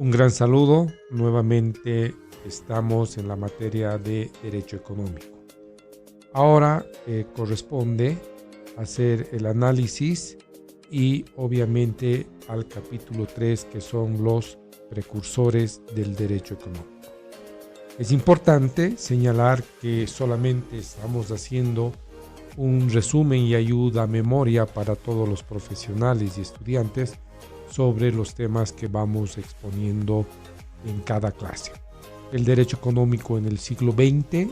Un gran saludo. Nuevamente estamos en la materia de derecho económico. Ahora corresponde hacer el análisis y obviamente al capítulo 3, que son los precursores del derecho económico. Es importante señalar que solamente estamos haciendo un resumen y ayuda a memoria para todos los profesionales y estudiantes sobre los temas que vamos exponiendo en cada clase. El derecho económico en el siglo XX,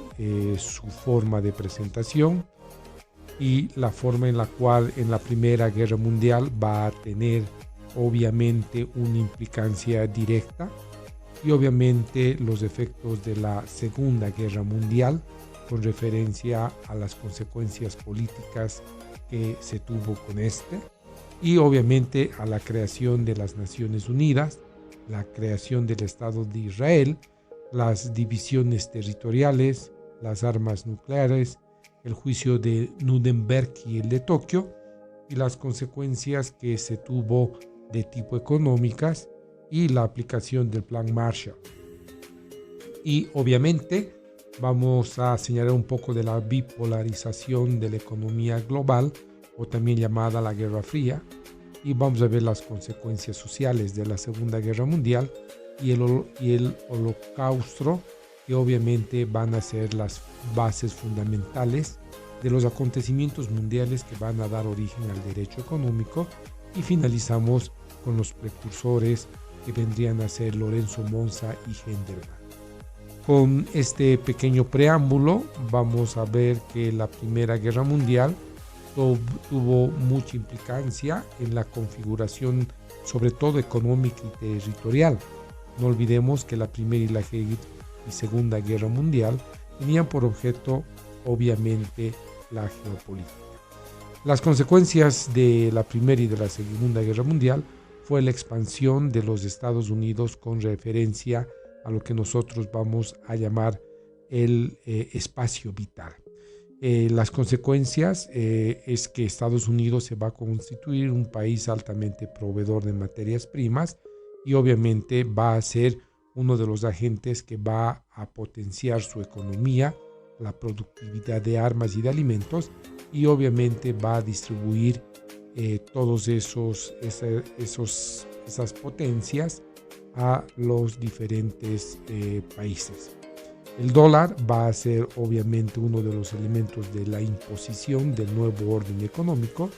su forma de presentación y la forma en la cual en la Primera Guerra Mundial va a tener obviamente una implicancia directa, y obviamente los efectos de la Segunda Guerra Mundial con referencia a las consecuencias políticas que se tuvo con y obviamente a la creación de las Naciones Unidas, la creación del Estado de Israel, las divisiones territoriales, las armas nucleares, el juicio de Nuremberg y el de Tokio, y las consecuencias que se tuvo de tipo económicas y la aplicación del Plan Marshall. Y obviamente vamos a señalar un poco de la bipolarización de la economía global, o también llamada la Guerra Fría, y vamos a ver las consecuencias sociales de la Segunda Guerra Mundial y el Holocausto, que obviamente van a ser las bases fundamentales de los acontecimientos mundiales que van a dar origen al derecho económico, y finalizamos con los precursores que vendrían a ser Lorenzo Monza y Henderman. Con este pequeño preámbulo vamos a ver que la Primera Guerra Mundial tuvo mucha implicancia en la configuración, sobre todo económica y territorial. No olvidemos que la Primera y Segunda Guerra Mundial tenían por objeto obviamente la geopolítica. Las consecuencias de la Primera y de la Segunda Guerra Mundial fue la expansión de los Estados Unidos con referencia a lo que nosotros vamos a llamar el espacio vital. Las consecuencias es que Estados Unidos se va a constituir un país altamente proveedor de materias primas, y obviamente va a ser uno de los agentes que va a potenciar su economía, la productividad de armas y de alimentos, y obviamente va a distribuir todos esas potencias a los diferentes países. El dólar va a ser obviamente uno de los elementos de la imposición del nuevo orden económico,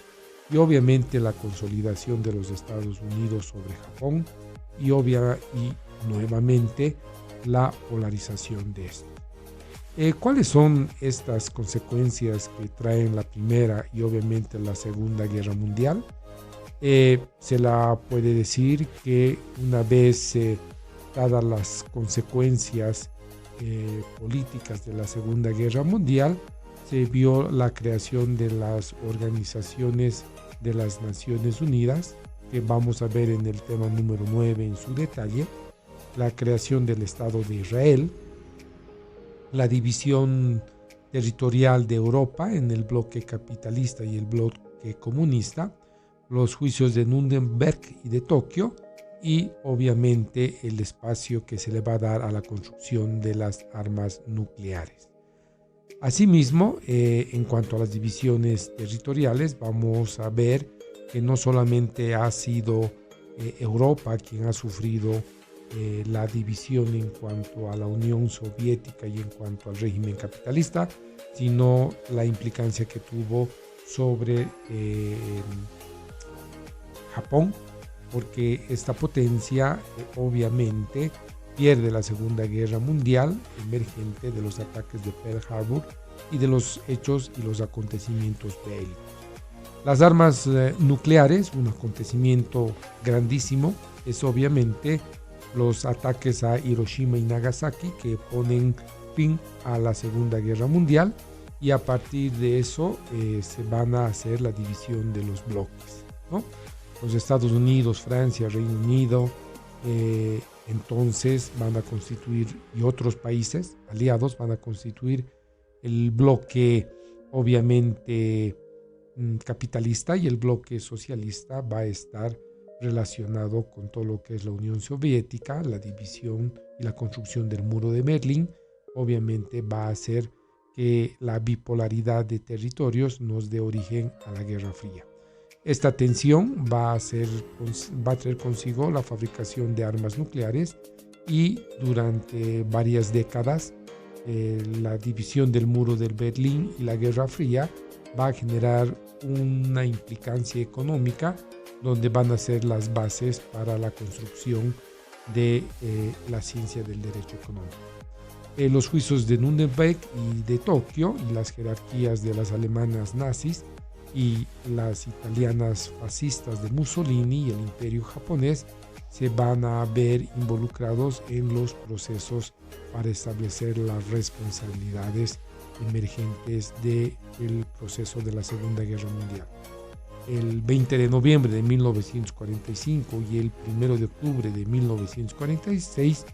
y obviamente la consolidación de los Estados Unidos sobre Japón, y nuevamente la polarización de esto. ¿Cuáles son estas consecuencias que traen la Primera y obviamente la Segunda Guerra Mundial? Se la puede decir que una vez dadas las consecuencias políticas de la Segunda Guerra Mundial, se vio la creación de las organizaciones de las Naciones Unidas, que vamos a ver en el tema número 9 en su detalle, la creación del Estado de Israel, la división territorial de Europa en el bloque capitalista y el bloque comunista, los juicios de Nuremberg y de Tokio, y obviamente el espacio que se le va a dar a la construcción de las armas nucleares. Asimismo, en cuanto a las divisiones territoriales, vamos a ver que no solamente ha sido Europa quien ha sufrido la división en cuanto a la Unión Soviética y en cuanto al régimen capitalista, sino la implicancia que tuvo sobre Japón, porque esta potencia obviamente pierde la Segunda Guerra Mundial emergente de los ataques de Pearl Harbor y de los hechos y los acontecimientos bélicos. Las armas nucleares, un acontecimiento grandísimo, es obviamente los ataques a Hiroshima y Nagasaki, que ponen fin a la Segunda Guerra Mundial, y a partir de eso se van a hacer la división de los bloques, ¿no? Los Estados Unidos, Francia, Reino Unido, entonces van a constituir, y otros países aliados van a constituir el bloque obviamente capitalista, y el bloque socialista va a estar relacionado con todo lo que es la Unión Soviética, la división y la construcción del muro de Berlín, obviamente va a hacer que la bipolaridad de territorios nos dé origen a la Guerra Fría. Esta tensión va a traer consigo la fabricación de armas nucleares y durante varias décadas la división del muro de Berlín y la Guerra Fría va a generar una implicancia económica donde van a ser las bases para la construcción de la ciencia del derecho económico. Los juicios de Nuremberg y de Tokio y las jerarquías de las alemanas nazis y las italianas fascistas de Mussolini y el imperio japonés se van a ver involucrados en los procesos para establecer las responsabilidades emergentes del proceso de la Segunda Guerra Mundial. El 20 de noviembre de 1945 y el 1 de octubre de 1946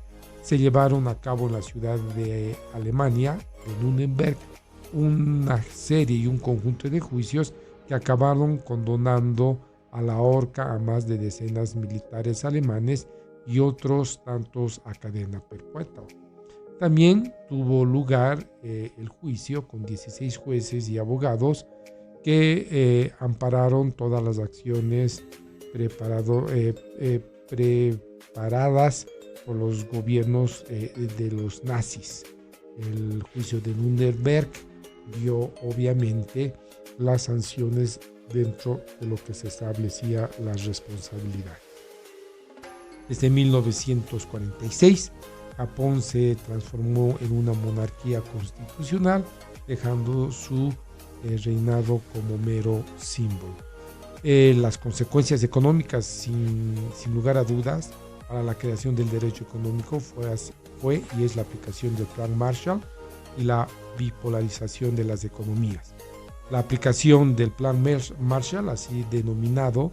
se llevaron a cabo en la ciudad de Alemania, de Nuremberg, una serie y un conjunto de juicios que acabaron condenando a la horca a más de decenas militares alemanes y otros tantos a cadena perpetua. También tuvo lugar el juicio con 16 jueces y abogados que ampararon todas las acciones preparadas por los gobiernos de los nazis. El juicio de Nuremberg dio obviamente las sanciones dentro de lo que se establecía las responsabilidades. Desde 1946, Japón se transformó en una monarquía constitucional, dejando su reinado como mero símbolo. Las consecuencias económicas, sin lugar a dudas, para la creación del derecho económico fue y es la aplicación del Plan Marshall y la bipolarización de las economías. La aplicación del Plan Marshall, así denominado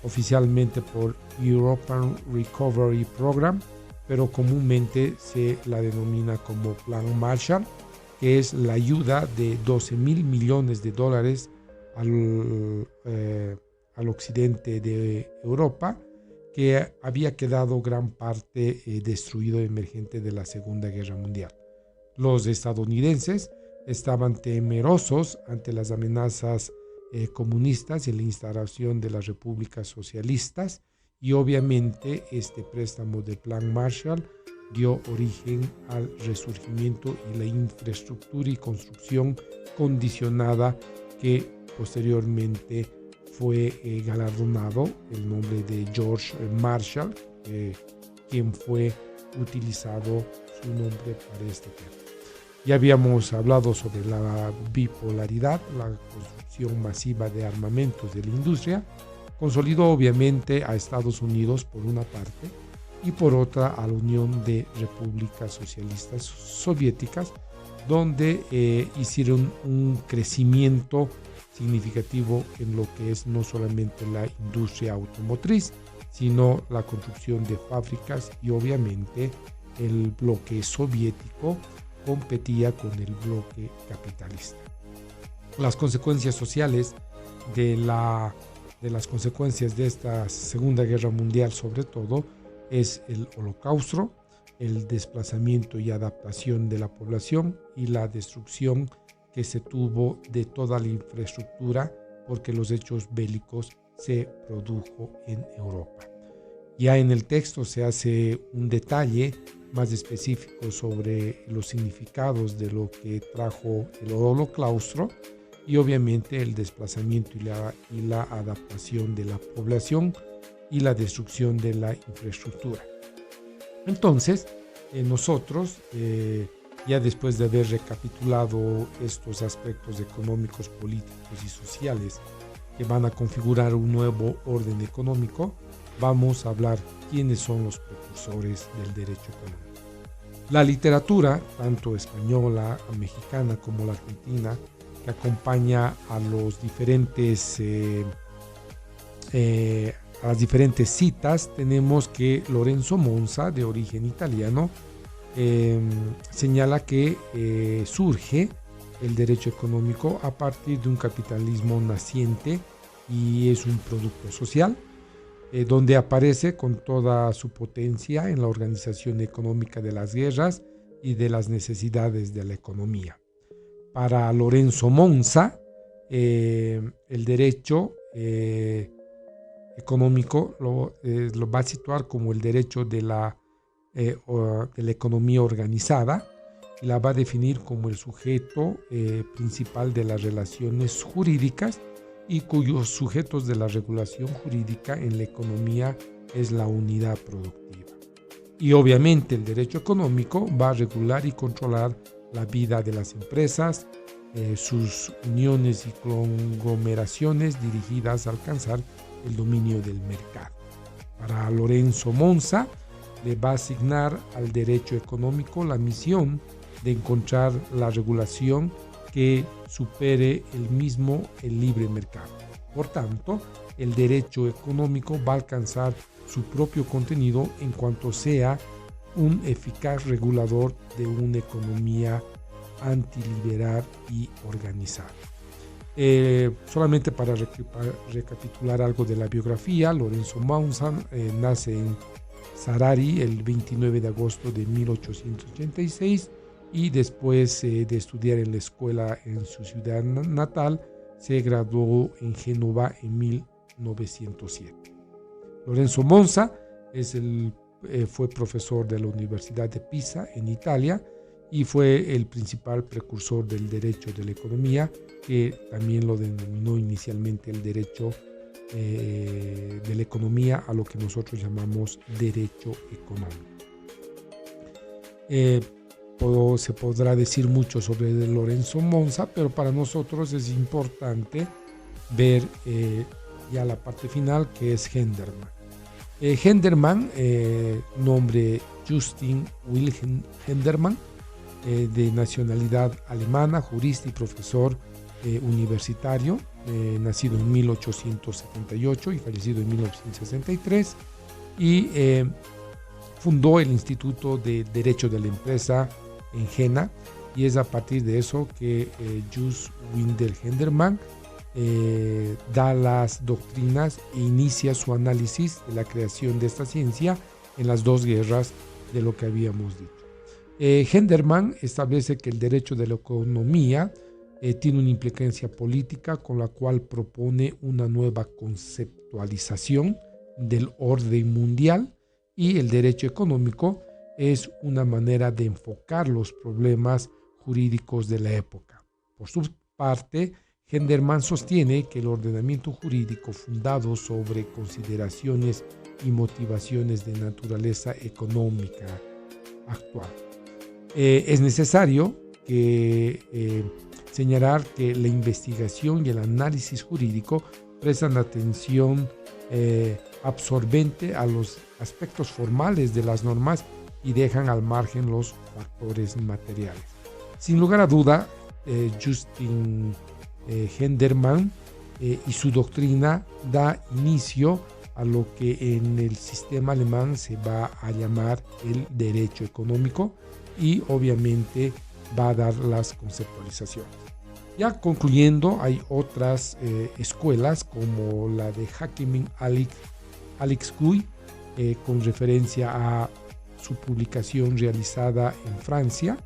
oficialmente por European Recovery Program, pero comúnmente se la denomina como Plan Marshall, que es la ayuda de $12,000 millones al occidente de Europa, que había quedado gran parte destruido emergente de la Segunda Guerra Mundial. Los estadounidenses estaban temerosos ante las amenazas comunistas y la instalación de las repúblicas socialistas, y obviamente este préstamo del Plan Marshall dio origen al resurgimiento y la infraestructura y construcción condicionada que posteriormente fue galardonado el nombre de George Marshall, quien fue utilizado su nombre para este tema. Ya habíamos hablado sobre la bipolaridad, la construcción masiva de armamentos de la industria, consolidó obviamente a Estados Unidos por una parte y por otra a la Unión de Repúblicas Socialistas Soviéticas, donde hicieron un crecimiento significativo en lo que es no solamente la industria automotriz, sino la construcción de fábricas, y obviamente el bloque soviético competía con el bloque capitalista. Las consecuencias sociales de las consecuencias de esta Segunda Guerra Mundial, sobre todo, es el Holocausto, el desplazamiento y adaptación de la población y la destrucción que se tuvo de toda la infraestructura porque los hechos bélicos se produjo en Europa. Ya en el texto se hace un detalle más específico sobre los significados de lo que trajo el Holocausto y obviamente el desplazamiento y la adaptación de la población y la destrucción de la infraestructura. Entonces, nosotros, ya después de haber recapitulado estos aspectos económicos, políticos y sociales que van a configurar un nuevo orden económico, vamos a hablar quiénes son los precursores del derecho económico. La literatura, tanto española, mexicana como la argentina, que acompaña a las diferentes citas, tenemos que Lorenzo Monza, de origen italiano, señala que surge el derecho económico a partir de un capitalismo naciente y es un producto social. donde aparece con toda su potencia en la organización económica de las guerras y de las necesidades de la economía. Para Lorenzo Monza, el derecho económico lo va a situar como el derecho de la economía organizada y la va a definir como el sujeto principal de las relaciones jurídicas y cuyos sujetos de la regulación jurídica en la economía es la unidad productiva. Y obviamente el derecho económico va a regular y controlar la vida de las empresas, sus uniones y conglomeraciones dirigidas a alcanzar el dominio del mercado. Para Lorenzo Monza, le va a asignar al derecho económico la misión de encontrar la regulación que supere el libre mercado. Por tanto, el derecho económico va a alcanzar su propio contenido en cuanto sea un eficaz regulador de una economía antiliberal y organizada. Solamente para recapitular algo de la biografía, Lorenzo Monza nace en Sarari el 29 de agosto de 1886 y después de estudiar en la escuela en su ciudad natal, se graduó en Génova en 1907. Lorenzo Monza fue profesor de la Universidad de Pisa en Italia y fue el principal precursor del derecho de la economía, que también lo denominó inicialmente el derecho de la economía, a lo que nosotros llamamos derecho económico. Se podrá decir mucho sobre Lorenzo Monza, pero para nosotros es importante ver ya la parte final, que es Henderman. Henderman, nombre Justin Wilhelm Henderman, de nacionalidad alemana, jurista y profesor universitario, nacido en 1878 y fallecido en 1963, y fundó el Instituto de Derecho de la Empresa en Jena, y es a partir de eso que Just Wilhelm Henderman da las doctrinas e inicia su análisis de la creación de esta ciencia en las dos guerras de lo que habíamos dicho. Henderman establece que el derecho de la economía tiene una implicancia política con la cual propone una nueva conceptualización del orden mundial, y el derecho económico es una manera de enfocar los problemas jurídicos de la época. Por su parte, Henderman sostiene que el ordenamiento jurídico fundado sobre consideraciones y motivaciones de naturaleza económica actual. Es necesario señalar que la investigación y el análisis jurídico prestan atención absorbente a los aspectos formales de las normas y dejan al margen los factores materiales. Sin lugar a duda, Justin Henderman y su doctrina da inicio a lo que en el sistema alemán se va a llamar el derecho económico, y obviamente va a dar las conceptualizaciones. Ya concluyendo, hay otras escuelas como la de Hakemin Alex Guy, con referencia a su publicación realizada en Francia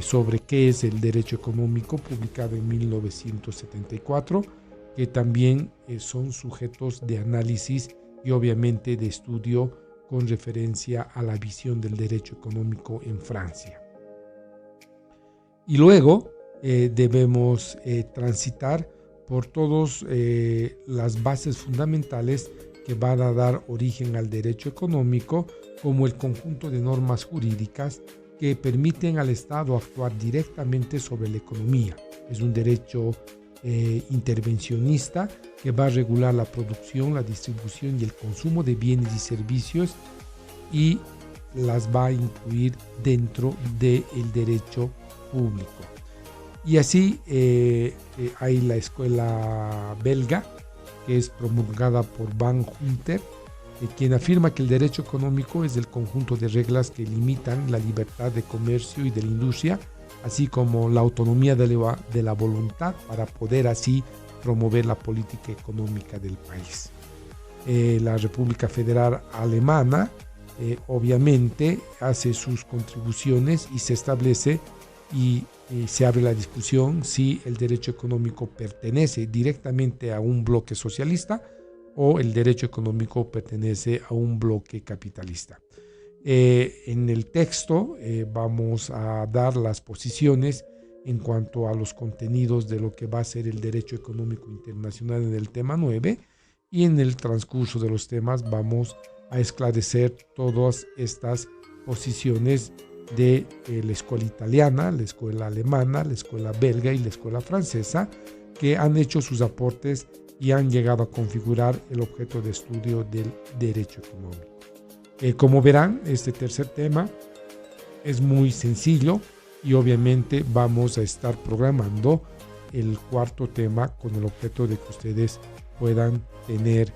sobre qué es el derecho económico, publicado en 1974, que también son sujetos de análisis y obviamente de estudio con referencia a la visión del derecho económico en Francia. Y luego debemos transitar por todas las bases fundamentales que van a dar origen al derecho económico, como el conjunto de normas jurídicas que permiten al Estado actuar directamente sobre la economía. Es un derecho intervencionista que va a regular la producción, la distribución y el consumo de bienes y servicios, y las va a incluir dentro del derecho público. Y así hay la escuela belga, que es promulgada por Van Hunter, quien afirma que el derecho económico es el conjunto de reglas que limitan la libertad de comercio y de la industria, así como la autonomía de la voluntad para poder así promover la política económica del país. La República Federal Alemana obviamente hace sus contribuciones y se establece y se abre la discusión si el derecho económico pertenece directamente a un bloque socialista o el derecho económico pertenece a un bloque capitalista. En el texto vamos a dar las posiciones en cuanto a los contenidos de lo que va a ser el derecho económico internacional en el tema 9, y en el transcurso de los temas vamos a esclarecer todas estas posiciones de la escuela italiana, la escuela alemana, la escuela belga y la escuela francesa, que han hecho sus aportes y han llegado a configurar el objeto de estudio del derecho económico. Como verán, este tercer tema es muy sencillo y obviamente vamos a estar programando el cuarto tema con el objeto de que ustedes puedan tener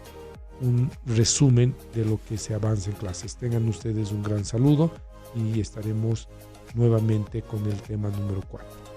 un resumen de lo que se avanza en clases. Tengan ustedes un gran saludo y estaremos nuevamente con el tema número 4.